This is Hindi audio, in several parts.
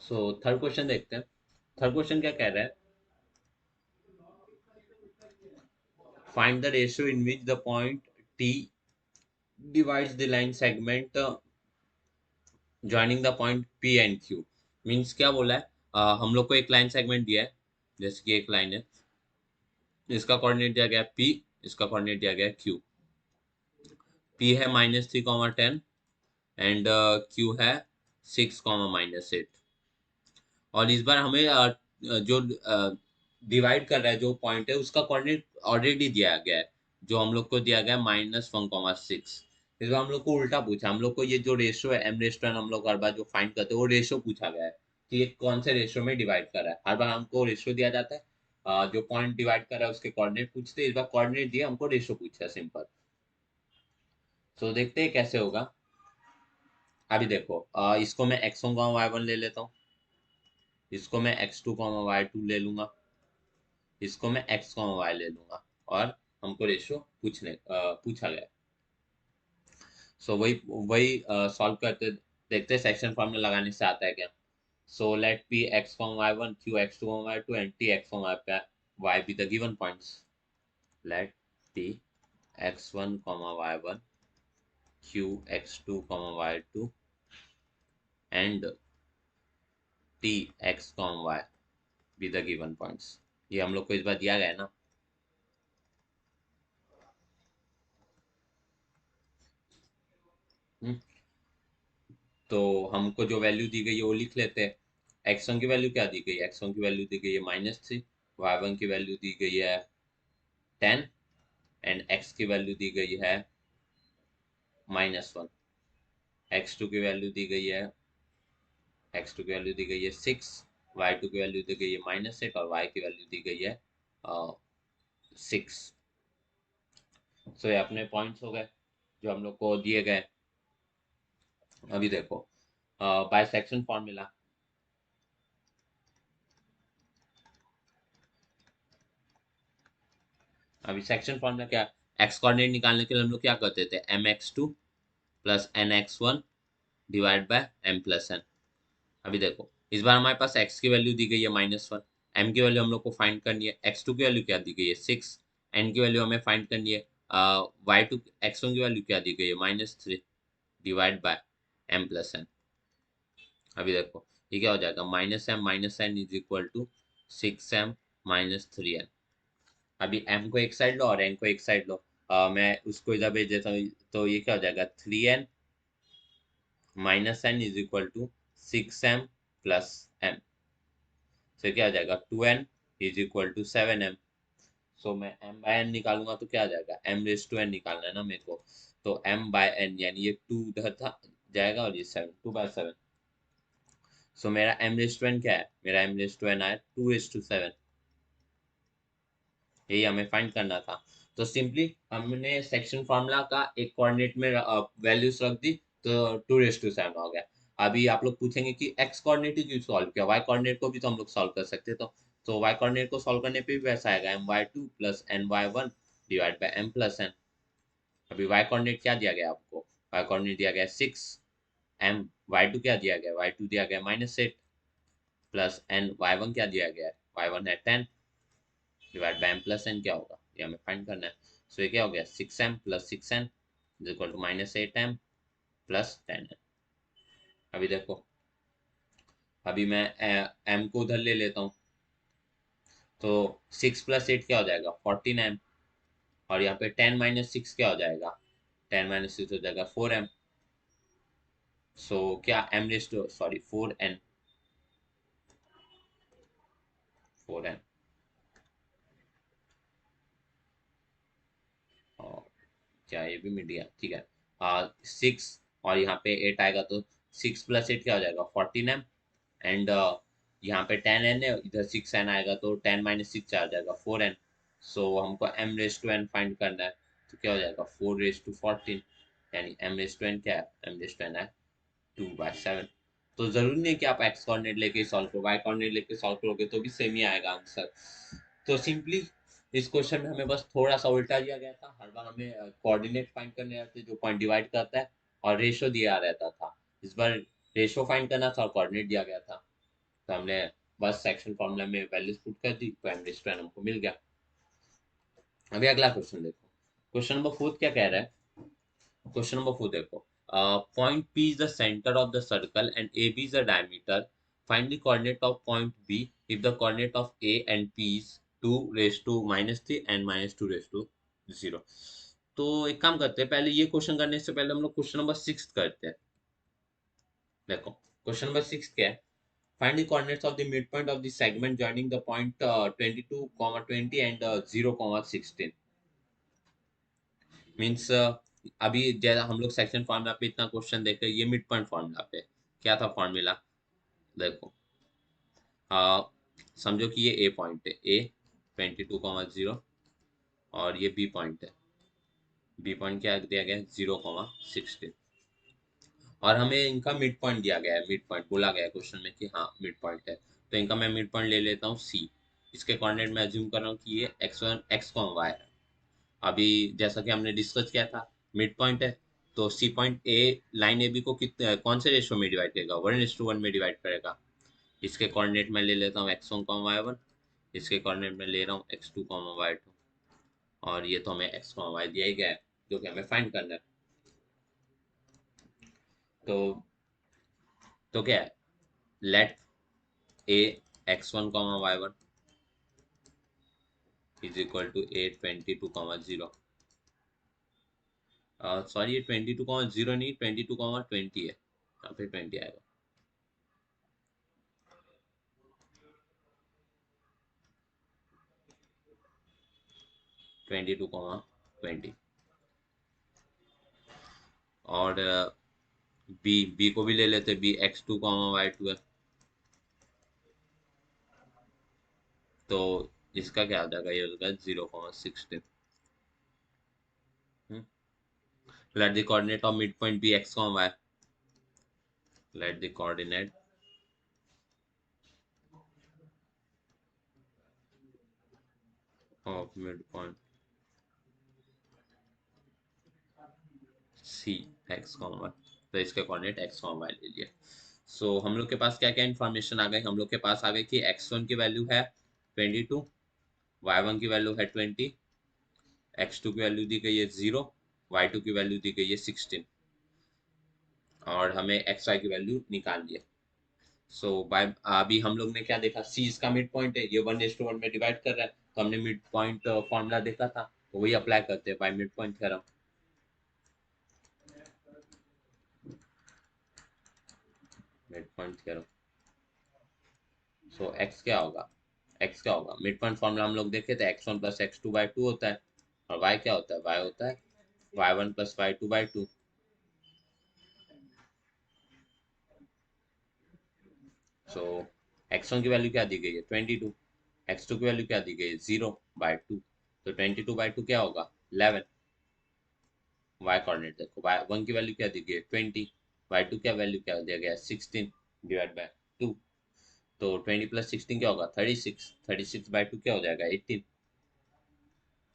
सो थर्ड क्वेश्चन देखते हैं। थर्ड क्वेश्चन क्या कह रहा है? Find the ratio in which the point T divides the line segment joining the point P and Q। Means क्या बोला है? हम लोग को एक लाइन सेगमेंट दिया है, जैसे कि एक लाइन है, इसका कोऑर्डिनेट दिया गया है P, इसका कोऑर्डिनेट दिया गया है Q। P है -3, 10 एंड Q है 6, -8। और इस बार हमें जो डिवाइड कर रहा है जो पॉइंट है उसका कोऑर्डिनेट ऑलरेडी दिया गया है, जो हम लोग को दिया गया है -1, 6। इस बार हम लोग को उल्टा पूछा, हम लोग को ये जो रेशियो है m/n हम लोग हर बार जो फाइंड करते हैं वो रेशियो पूछा गया है कि ये कौन से रेशियो में डिवाइड कर रहा है। हर बार हमको रेशियो दिया जाता है, जो पॉइंट डिवाइड कर रहा है उसके कोऑर्डिनेट पूछते हैं, इस बार कोऑर्डिनेट दिया हमको रेशियो पूछा है, सिंपल। सो देखते हैं कैसे होगा। अभी देखो, इसको मैं x1, y1 ले लेता हूँ, इसको मैं x2, y2 ले लूंगा, इसको मैं x, y ले लूंगा, और हमको रेशियो पूछा गया। सो वही वही सॉल्व करते देखते हैं सेक्शन फॉर्मूला लगाने से आता है क्या। So let p x, y1, q x2, y2 and t x, y be the given points। let p x1, y1, q x2, y2 and t x, y be the given points। ये हम लोग को इस बार दिया गया है ना। हम्म, तो हमको जो वैल्यू दी गई है वो लिख लेते हैं। x1 की वैल्यू क्या दी गई है? x1 की वैल्यू दी गई है -3, y1 की वैल्यू दी गई है 10 एंड x की वैल्यू दी गई है -1। x2 की वैल्यू दी गई है x2 की वैल्यू दी गई है 6, y2 की वैल्यू दी गई है -8 और y की वैल्यू दी गई है 6। सो ये अपने पॉइंट्स हो गए जो हम लोग को दिए गए। अभी देखो बाय सेक्शन फॉर्मूला। अभी सेक्शन फॉर्मूला क्या? एक्स कोऑर्डिनेट निकालने के लिए हम लोग क्या करते थे? mx2 plus nx1 divide by m plus n। अभी देखो इस बार हमारे पास x की वैल्यू दी गई है -1, m की वैल्यू हम लोग को फाइंड करनी है, x2 की वैल्यू क्या दी गई है 6, n की वैल्यू हमें फाइंड करनी है, y2 x1 की वैल्यू क्या दी गई है -3 divide by m plus n। अभी देखो ये क्या हो जाएगा, -m - n is equal to 6m - 3n। अभी m को एक साइड लो और n को एक साइड लो, मैं उसको इधर भेज देता हूँ, तो ये क्या हो जाएगा 3n - n is equal to 6m plus m। तो क्या आ जाएगा 2n is equal to 7m। सो मैं m बाय n निकालूंगा तो क्या आ जाएगा, m⁻n निकालना है ना मेरे को, तो m बाय n यानी ये 2 उधर था जाएगा और ये 7, 2/7। सो मेरा m⁻n क्या है? मेरा m⁻n आया 2:7। यही हमें फाइंड करना था। तो सिंपली हमने सेक्शन फार्मूला का एक कोऑर्डिनेट में वैल्यूज रख दी, तो 2:7 हो गया। अभी आप लोग पूछेंगे कि एक्स कोऑर्डिनेट ही क्यों सॉल्व किया, वाई कोऑर्डिनेट को भी तो हम लोग सॉल्व कर सकते। तो वाई कोऑर्डिनेट को सॉल्व करने पे भी वैसा आएगा, my2 plus ny1 divide by m plus n। अभी वाई कोऑर्डिनेट क्या दिया गया आपको? वाई कोऑर्डिनेट दिया गया 6, m y2 क्या दिया गया? y2 दिया गया -8 प्लस n y1 क्या दिया गया है? y1 है 10 divide by m plus n। क्या होगा ये हमें फाइंड करना है। सो ये क्या हो गया 6m प्लस 6n is equal to -8m plus 10n। अभी देखो, अभी मैं m को उधर ले लेता हूँ, तो 6 प्लस 8 क्या हो जाएगा 14m, और यहाँ पे 10 माइनस 6 क्या हो जाएगा, 10 माइनस 6 हो जाएगा 4m। सो क्या m rest sorry 4n, 4n। और क्या ये भी मिट गया, ठीक है। 6 और यहाँ पे 8 आएगा, तो 6 प्लस 8 क्या हो जाएगा 14m एंड यहाँ पे 10n है, इधर 6n आएगा, तो 10 माइनस 6 आ जाएगा 4n। सो हमको m⁻n फाइंड करना है, तो क्या हो जाएगा 4⁻14, यानी m⁻n क्या है, m⁻n है 2/7। तो जरूरी नहीं कि आप एक्स कोऑर्डिनेट लेके सॉल्व करो, वाई कोऑर्डिनेट लेके सॉल्व करोगे तो भी सेम ही आएगा आंसर। तो सिंपली इस क्वेश्चन में हमें बस थोड़ा सा उल्टा दिया गया था, हर बार हमें कोऑर्डिनेट फाइंड करने रहते जो पॉइंट डिवाइड करता है, और रेशो दिया रहता था। इस बार रेशो फाइंड करना था और कोऑर्डिनेट दिया गया था। तो हमने बस सेक्शन फॉर्मूला में वैल्यूज पुट कर दी तो एम रेज टू एन हमको मिल गया। अभी अगला क्वेश्चन देखो, क्वेश्चन नंबर 4 क्या कह रहा है। क्वेश्चन नंबर 4 देखो, point P is the center of the circle and AB is the diameter. Find the coordinate of point B if the coordinate of A and P is 2 raised to -3 and -2 raised to 0. तो एक काम करते हैं, पहले ये क्वेश्चन करने से पहले हम लोग क्वेश्चन नंबर 6 करते हैं। देखो क्वेश्चन नंबर 6 क्या है, find the coordinates of the midpoint of the segment joining the point 22, 20 and 0, 16. Means अभी जैसा हम लोग सेक्शन फॉर्मूला पे इतना क्वेश्चन देख रहे हैं, ये मिड पॉइंट फॉर्मूला पे क्या था फॉर्मूला। देखो समझो कि ये ए पॉइंट है, ए 22,0 और ये बी पॉइंट है, बी पॉइंट क्या दिया गया है 0,16 और हमें इनका मिड पॉइंट दिया गया है, मिड पॉइंट बोला गया है क्वेश्चन में कि हाँ मिड पॉइंट है। तो इनका मैं मिड पॉइंट ले लेता हूँ सी, इसके कोऑर्डिनेट में अज्यूम कर रहा हूँ कि ये x1 x, y है। अभी जैसा कि हमने डिस्कस किया था मिड पॉइंट है, तो C point A line A B को कितने कौन से रेशियो में डिवाइड करेगा, 1:1 में डिवाइड करेगा। इसके कोऑर्डिनेट में ले लेता हूँ x1, y1, इसके कोऑर्डिनेट में ले रहा हूँ x2, y2 और ये तो हमें x, y दिया ही गया है जो कि हमें फाइंड करना है। तो क्या है, let a x1, y1 is equal to a 22,0। Sorry ये 22,0 नहीं 22,20 है, यहाँ पे 20 आएगा। 22,20 और बी को भी ले लेते, बी x2, y2 है। तो इसका क्या आ जाएगा, ये हो जाएगा 0,16। let the coordinate of midpoint be x, y. Let the coordinate of midpoint C x, y। तो इसके कोऑर्डिनेट x, y ले लिए। सो हम लोग के पास क्या क्या इन्फॉर्मेशन आ गई, हम लोग के पास आ गई कि x1 की वैल्यू है 22, y1 की वैल्यू है 20, x2 की वैल्यू दी गई है 0, y2 की वैल्यू दी गई है 16 और हमें xy की वैल्यू निकालनी है। सो बाय अभी हम लोग ने क्या देखा, सी इसका मिड पॉइंट है, ये 1:1 में डिवाइड कर रहा है, तो हमने मिड पॉइंट फॉर्मूला देखा था तो वही अप्लाई करते हैं bye mid point theorem. Mid point theorem, सो एक्स क्या होगा, एक्स क्या होगा, मिड पॉइंट फॉर्मूला हम लोग देखे थे x1 + x2/2 होता है और y क्या होता है, y होता है y1 + y2/2। सो x1 की वैल्यू क्या दी गई है 22, x2 की वैल्यू क्या दी गई है 0/2, तो 22/2 क्या होगा 11। y कोऑर्डिनेट देखो, y1 की वैल्यू क्या दी गई है 20, y2 क्या वैल्यू क्या दिया गया है 16 डिवाइड बाय 2, तो 20 + 16 क्या होगा 36, 36/2 क्या हो जाएगा 18,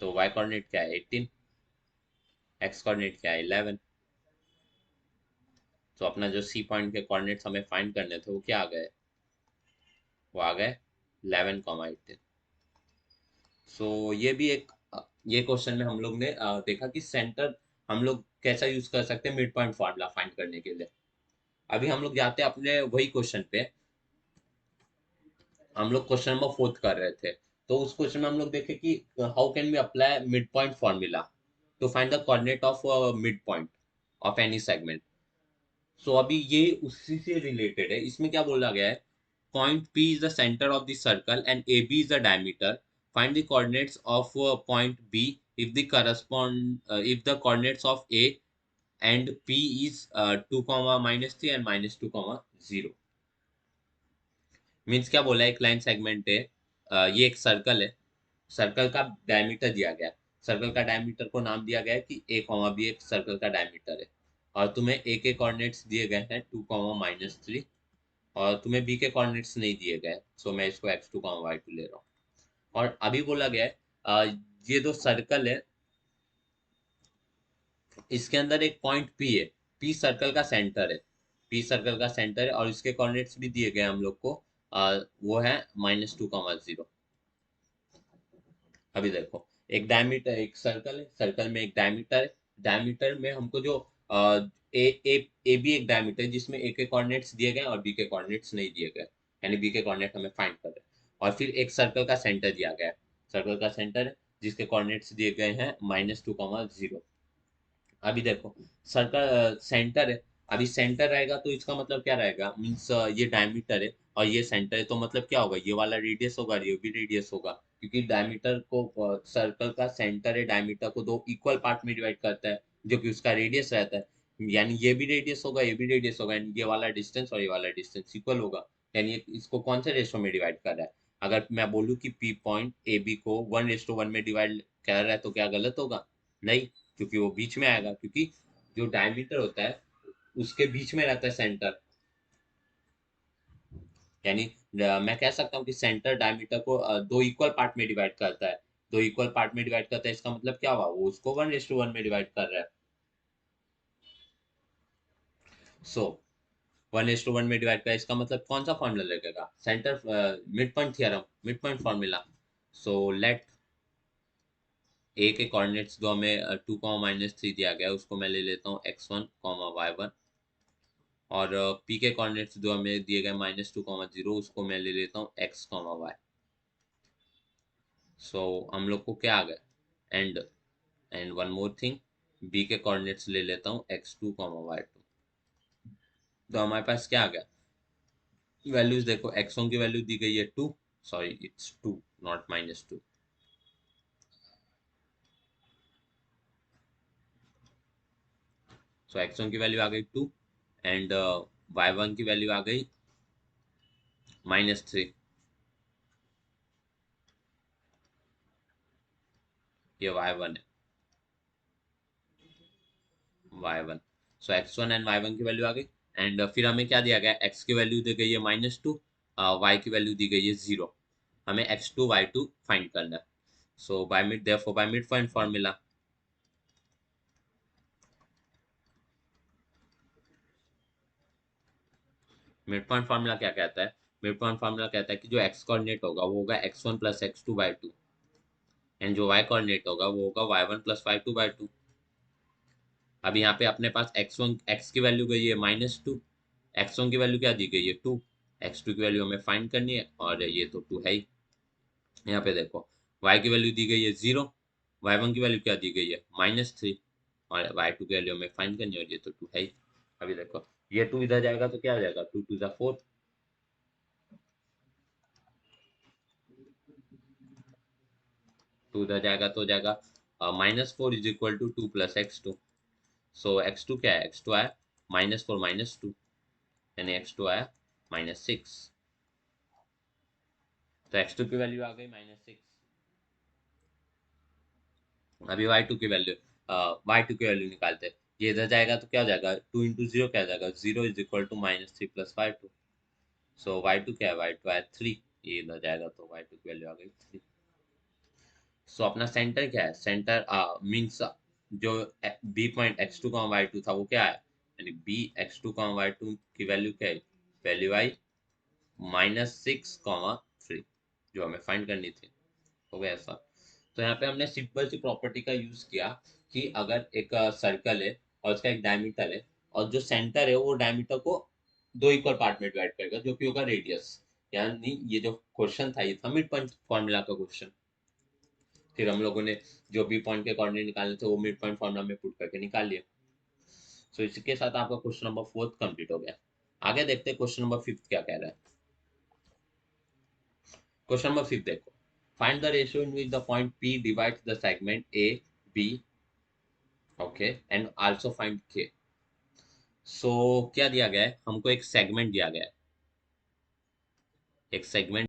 तो y कोऑर्डिनेट क्या है 18, x कोऑर्डिनेट क्या है 11। तो अपना जो सी पॉइंट के कोऑर्डिनेट्स हमें फाइंड करने थे वो क्या आ गए, वो आ गए 11, 18। सो ये भी एक ये क्वेश्चन में हम लोग ने देखा कि सेंटर हम लोग कैसा यूज कर सकते हैं मिड पॉइंट फार्मूला फाइंड करने के लिए। अभी हम लोग जाते हैं अपने वही क्वेश्चन पे, हम लोग क्वेश्चन नंबर 4 कर रहे थे। तो उस क्वेश्चन में हम लोग देखे कि how can we apply mid point formula to find the coordinate of mid point of any segment. So अभी ये उसी से रिलेटेड है, इसमें क्या बोला गया है, point P is the center of the circle and AB is the diameter. Find the coordinates of point B if the if the coordinates of A and P is 2, -3 and -2, 0। Means क्या बोला है, एक लाइन सेगमेंट है, ये एक सर्कल है, सर्कल का डायमीटर दिया गया है, सर्कल का डायमीटर को नाम दिया गया है कि a, b एक सर्कल का डायमीटर है और तुम्हें a के कोऑर्डिनेट्स दिए गए हैं 2, -3 और तुम्हें बी के कोऑर्डिनेट्स नहीं दिए गए, सो मैं इसको x2, y2 ले रहा हूँ। और अभी बोला गया है ये जो सर्कल है इसके अंदर एक पॉइंट P है, P सर्कल का सेंटर है, P सर्कल का सेंटर है और इसके कोऑर्डिनेट्स भी दिए गए हम लोग को वो है -2,0। अभी देखो, एक डायमीटर, एक सर्कल है, सर्कल में एक डायमीटर है, डायमीटर में हमको जो ए ए ए बी एक डायमीटर है जिसमें ए के कोऑर्डिनेट्स दिए गए और बी के कोऑर्डिनेट्स नहीं दिए गए, यानी बी के कोऑर्डिनेट हमें फाइंड कर रहे हैं। और फिर एक सर्कल का सेंटर दिया गया है, सर्कल का सेंटर है जिसके कोऑर्डिनेट्स दिए गए हैं -2,0। अभी देखो, सर्कल सेंटर है, अभी सेंटर रहेगा तो इसका मतलब क्या रहेगा, मीन्स ये डायमीटर है और ये सेंटर है, तो मतलब क्या होगा, ये वाला रेडियस होगा, ये भी रेडियस होगा, क्योंकि डायमीटर को, सर्कल का सेंटर है डायमीटर को दो इक्वल पार्ट में डिवाइड करता है जो कि उसका रेडियस रहता है, यानी ये भी रेडियस होगा, ये भी रेडियस होगा, यानी ये वाला डिस्टेंस और ये वाला डिस्टेंस इक्वल होगा, यानी इसको कौन से रेशो में डिवाइड कर रहा है। अगर मैं बोलूँ कि पी पॉइंट ए बी को 1:1 में डिवाइड कर रहा है तो क्या गलत होगा? नहीं, क्योंकि वो बीच में आएगा, क्योंकि जो डायमीटर होता है उसके बीच में रहता है सेंटर, यानी मैं कह सकता हूँ कि सेंटर डायमीटर को दो इक्वल पार्ट में डिवाइड करता है, दो इक्वल पार्ट में डिवाइड करता है, इसका मतलब क्या हुआ, वो उसको 1:1 में डिवाइड कर रहा है। सो 1:1 में डिवाइड कर, इसका मतलब कौन सा फॉर्मूला लगेगा, centre mid point theorem, mid point formula. So let A के कोऑर्डिनेट्स जो हमें 2,-3 दिया गया है उसको मैं ले लेता हूँ x1, y1, और पी के कोऑर्डिनेट्स जो हमें दिए गए -2,0 उसको मैं ले लेता हूँ x, y। सो हम लोग को क्या आ गया, and and one more thing, B के कोऑर्डिनेट्स ले लेता हूँ x2, y2। तो हमारे पास क्या आ गया, वैल्यूज देखो, x1 की वैल्यू दी गई है 2, sorry it's 2 not -2। So x1 की वैल्यू आ गई 2, एंड y1 की वैल्यू आ गई -3। ये y1 है, y1। So x1 and y1 की वैल्यू आ गई, एंड फिर हमें क्या दिया गया, x की वैल्यू दी गई है -2, y की वैल्यू दी गई है 0, हमें x2 y2 फाइंड करना है। So by mid, therefore by mid point formula, mid point formula क्या कहता है, मिड पॉइंट फॉर्मूला कहता है कि जो x कोऑर्डिनेट होगा वो होगा x1 प्लस x2/2, एंड जो y कोऑर्डिनेट होगा वो होगा y1 प्लस y2/2। अब यहाँ पे अपने पास x1, x की वैल्यू गई है -2, x1 की वैल्यू क्या दी गई है 2, x2 की वैल्यू हमें फाइंड करनी है और ये तो 2 है ही। यहाँ पे देखो, y की वैल्यू दी गई है 0, y1 की वैल्यू क्या दी गई है -3, और y2 की वैल्यू हमें फाइंड करनी है और ये तो 2 है ही। अभी देखो, ये 2 इधर जाएगा तो क्या हो जाएगा, 2 2 जा 4, 2 उधर जाएगा तो हो जाएगा -4 is equal to 2 plus x2। So x2 क्या है, x2 आया -4 -2, यानी x2 आया -6। तो x2 की वैल्यू आ गई -6। अभी y2 की वैल्यू, y2 की वैल्यू निकालते हैं, ये इधर जाएगा तो क्या हो जाएगा, 2 इंटू जीरो क्या हो जाएगा, 0 is equal to -3 plus y2। So y2 क्या है, y2 आया 3, ये इधर जाएगा तो y2 की वैल्यू आ गई 3। सो अपना सेंटर क्या है, सेंटर मीन्स जो बी पॉइंट x2 y2 था वो क्या है, यानी बी x2 y2 की वैल्यू क्या है, वैल्यू आई -6, 3, जो हमें फाइंड करनी थी। हो गया ऐसा। तो यहाँ पे हमने सिंपल सी प्रॉपर्टी का यूज किया कि अगर एक सर्कल है और उसका एक डायमीटर है और जो सेंटर है वो डायमीटर को दो इक्वल पार्ट में डिवाइड करेगा जो कि होगा रेडियस, यानी ये जो क्वेश्चन था ये था मिड पॉइंट फॉर्मूला का क्वेश्चन। फिर हम लोगों ने जो बी पॉइंट के कोऑर्डिनेट निकालने थे वो मिड पॉइंट फॉर्मूला में पुट करके निकाल लिए। सो इसके साथ आपका क्वेश्चन नंबर 4 कंप्लीट हो गया। आगे देखते हैं क्वेश्चन नंबर 5 क्या कह रहा है। क्वेश्चन नंबर 5 देखो, find the ratio in which the point P divides the segment A B, okay, and also find K। सो क्या दिया गया है, हमको एक सेगमेंट दिया गया है, एक सेगमेंट